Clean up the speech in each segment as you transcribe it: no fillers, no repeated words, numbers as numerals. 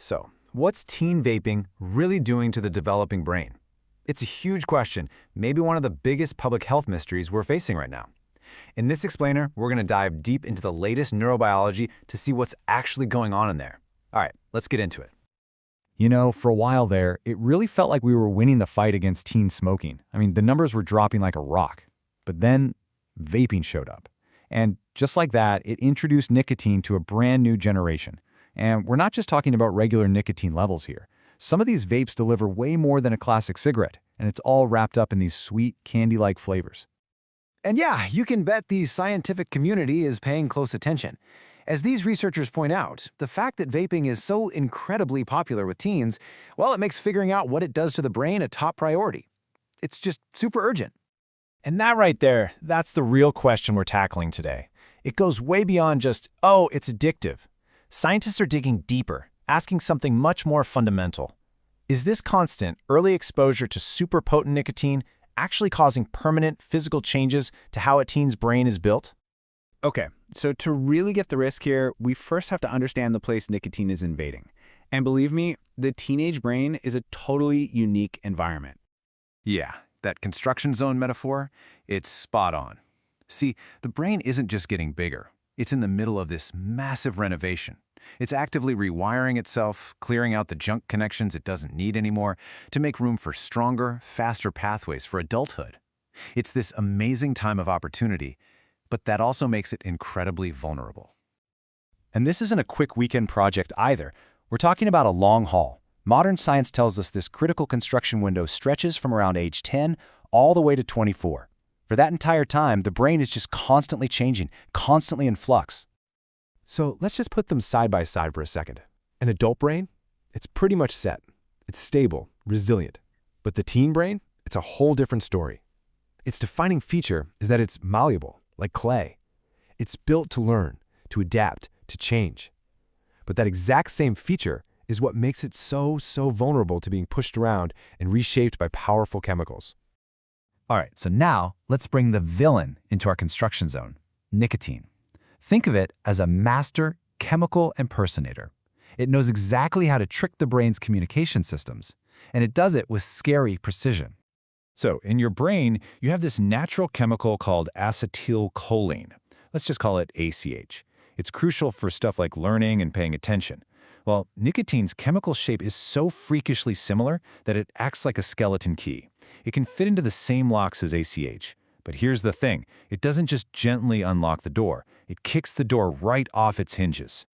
So, what's teen vaping really doing to the developing brain? It's a huge question, maybe one of the biggest public health mysteries we're facing right now. In this explainer, we're going to dive deep into the latest neurobiology to see what's actually going on in there. All right, let's get into it. You know, for a while there, it really felt like we were winning the fight against teen smoking. I mean, the numbers were dropping like a rock. But then, vaping showed up. And just like that, it introduced nicotine to a brand new generation. And we're not just talking about regular nicotine levels here. Some of these vapes deliver way more than a classic cigarette, and it's all wrapped up in these sweet, candy-like flavors. And yeah, you can bet the scientific community is paying close attention. As these researchers point out, the fact that vaping is so incredibly popular with teens, well, it makes figuring out what it does to the brain a top priority. It's just super urgent. And that right there, that's the real question we're tackling today. It goes way beyond just, oh, it's addictive. Scientists are digging deeper, asking something much more fundamental. Is this constant, early exposure to super potent nicotine actually causing permanent physical changes to how a teen's brain is built? Okay, so to really get the risk here, we first have to understand the place nicotine is invading. And believe me, the teenage brain is a totally unique environment. Yeah, that construction zone metaphor, it's spot on. See, the brain isn't just getting bigger. It's in the middle of this massive renovation. It's actively rewiring itself, clearing out the junk connections it doesn't need anymore to make room for stronger, faster pathways for adulthood. It's this amazing time of opportunity, but that also makes it incredibly vulnerable. And this isn't a quick weekend project either. We're talking about a long haul. Modern science tells us this critical construction window stretches from around age 10 all the way to 24. For that entire time, the brain is just constantly changing, constantly in flux. So let's just put them side by side for a second. An adult brain, it's pretty much set. It's stable, resilient. But the teen brain, it's a whole different story. Its defining feature is that it's malleable, like clay. It's built to learn, to adapt, to change. But that exact same feature is what makes it so vulnerable to being pushed around and reshaped by powerful chemicals. All right, so now let's bring the villain into our construction zone, nicotine. Think of it as a master chemical impersonator. It knows exactly how to trick the brain's communication systems, and it does it with scary precision. So, in your brain, you have this natural chemical called acetylcholine. Let's just call it ACH. It's crucial for stuff like learning and paying attention. Well, nicotine's chemical shape is so freakishly similar that it acts like a skeleton key. It can fit into the same locks as ACH. But here's the thing, it doesn't just gently unlock the door, it kicks the door right off its hinges.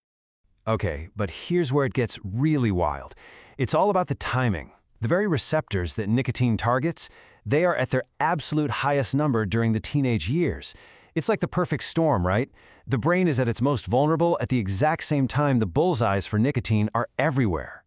Okay, but here's where it gets really wild. It's all about the timing. The very receptors that nicotine targets, they are at their absolute highest number during the teenage years. It's like the perfect storm, right? The brain is at its most vulnerable at the exact same time the bullseyes for nicotine are everywhere.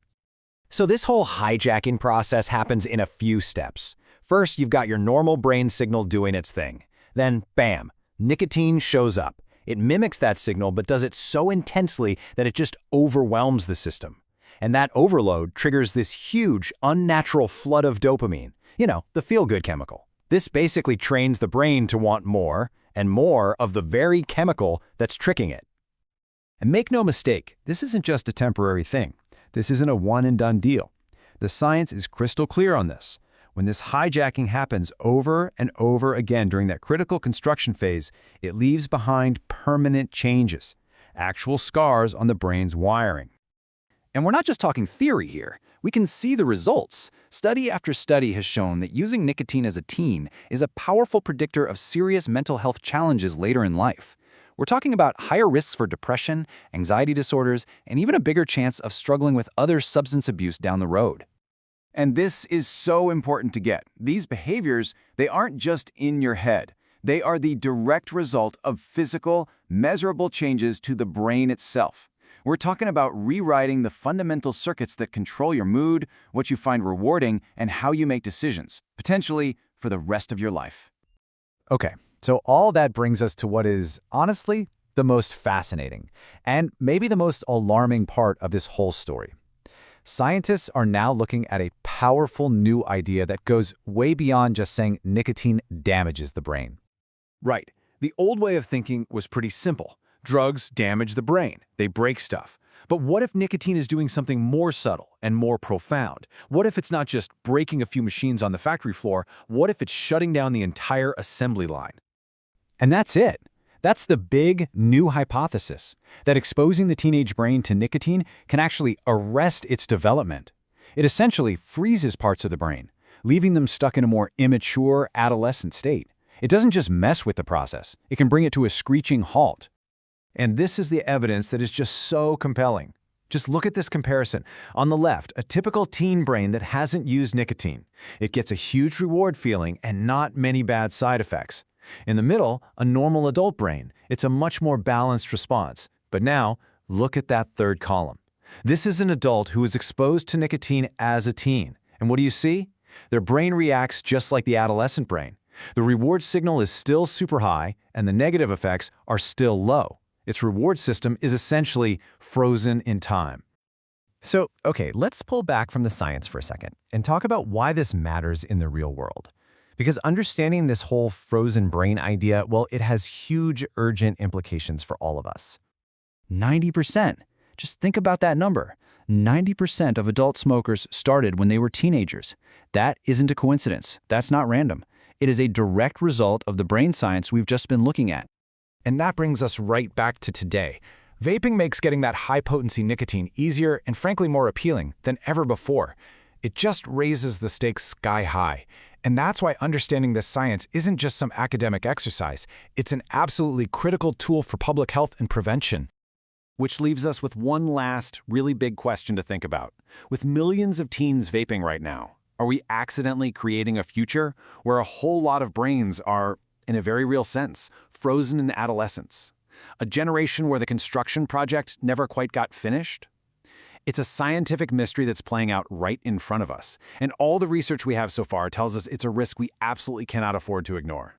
So this whole hijacking process happens in a few steps. First, you've got your normal brain signal doing its thing. Then, bam, nicotine shows up. It mimics that signal but does it so intensely that it just overwhelms the system. And that overload triggers this huge, unnatural flood of dopamine. You know, the feel-good chemical. This basically trains the brain to want more and more of the very chemical that's tricking it. And make no mistake, this isn't just a temporary thing. This isn't a one-and-done deal. The science is crystal clear on this. When this hijacking happens over and over again during that critical construction phase, it leaves behind permanent changes, actual scars on the brain's wiring. And we're not just talking theory here. We can see the results. Study after study has shown that using nicotine as a teen is a powerful predictor of serious mental health challenges later in life. We're talking about higher risks for depression, anxiety disorders, and even a bigger chance of struggling with other substance abuse down the road. And this is so important to get. These behaviors, they aren't just in your head. They are the direct result of physical, measurable changes to the brain itself. We're talking about rewriting the fundamental circuits that control your mood, what you find rewarding, and how you make decisions, potentially for the rest of your life. Okay, so all that brings us to what is, honestly, the most fascinating, and maybe the most alarming part of this whole story. Scientists are now looking at a powerful new idea that goes way beyond just saying nicotine damages the brain. Right. The old way of thinking was pretty simple. Drugs damage the brain. They break stuff. But what if nicotine is doing something more subtle and more profound? What if it's not just breaking a few machines on the factory floor? What if it's shutting down the entire assembly line? And that's it. That's the big, new hypothesis, that exposing the teenage brain to nicotine can actually arrest its development. It essentially freezes parts of the brain, leaving them stuck in a more immature, adolescent state. It doesn't just mess with the process, it can bring it to a screeching halt. And this is the evidence that is just so compelling. Just look at this comparison. On the left, a typical teen brain that hasn't used nicotine. It gets a huge reward feeling and not many bad side effects. In the middle, a normal adult brain. It's a much more balanced response. But now, look at that third column. This is an adult who was exposed to nicotine as a teen. And what do you see? Their brain reacts just like the adolescent brain. The reward signal is still super high, and the negative effects are still low. Its reward system is essentially frozen in time. So, okay, let's pull back from the science for a second and talk about why this matters in the real world. Because understanding this whole frozen brain idea, well, it has huge, urgent implications for all of us. 90%. Just think about that number. 90% of adult smokers started when they were teenagers. That isn't a coincidence. That's not random. It is a direct result of the brain science we've just been looking at. And that brings us right back to today. Vaping makes getting that high-potency nicotine easier and frankly more appealing than ever before. It just raises the stakes sky high. And that's why understanding this science isn't just some academic exercise. It's an absolutely critical tool for public health and prevention. Which leaves us with one last, really big question to think about. With millions of teens vaping right now, are we accidentally creating a future where a whole lot of brains are, in a very real sense, frozen in adolescence? A generation where the construction project never quite got finished? It's a scientific mystery that's playing out right in front of us, and all the research we have so far tells us it's a risk we absolutely cannot afford to ignore.